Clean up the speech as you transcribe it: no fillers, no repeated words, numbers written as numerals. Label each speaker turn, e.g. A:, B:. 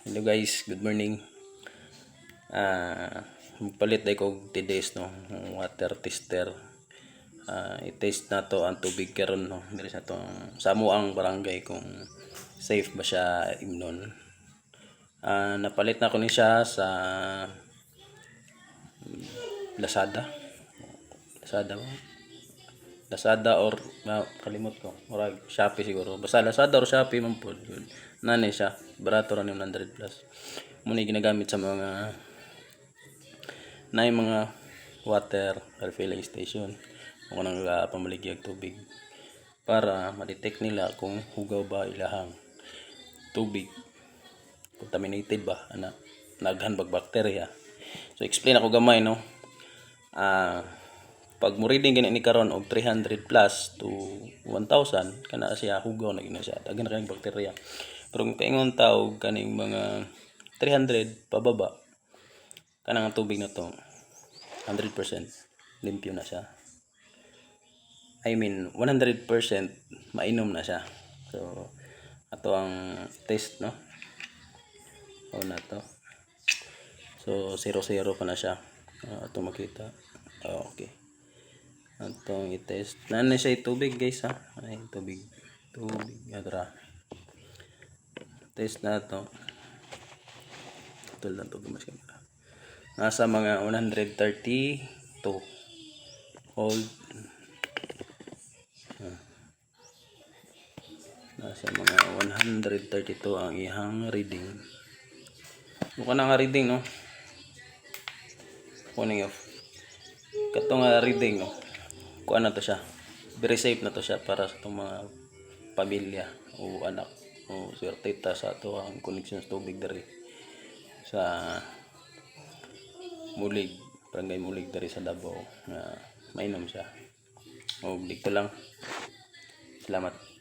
A: Hello guys, good morning. Magpalit day ko today's no water tester. I-test na to ang tubig karon no. Diri sa to sa amuang barangay kung safe ba siya imnon. Napalit na ko ni siya sa Lazada. Lazada ba? Lazada or kalimot ko. Murag Shopee siguro. Basta Lazada or Shopee man po. Nani siya. Barato ra ni 100 plus. Muna ginagamit sa mga mga water refilling station. Kung nang pamaligya og tubig para ma-detect nila kung hugaw ba ilahang tubig. Contaminated ba ana naghanbag bakterya. So explain ako gamay no. Pag mo reading gani ni karon og 300 plus to 1000 kana siya hugaw na gina siya daghan na kaning bakterya. Pero kung kaingon ta og kaning mga 300 pababa kanang tubig na to 100% limpyo na siya. I mean 100% mainom na siya. So ato ang test no. Na to. So 0-0 pa na siya. Ato makita. Okay. Atong i-test. Nana siya tubig guys ha. Ay tubig. Tubig adra. Test na to. Tul lang to gumas kamera. Nasa mga 132 hold. Nasa mga 132 ang ihang reading. Mukha na nga reading no. Kuning off. Katong reading no. Kuha na to siya. Very safe na to siya para sa itong mga pamilya o anak o swerte ta sa ato ang connection sa tubig dari sa Mulig, Barangay Mulig dari sa Davao. Mainom siya. O dito lang. Salamat.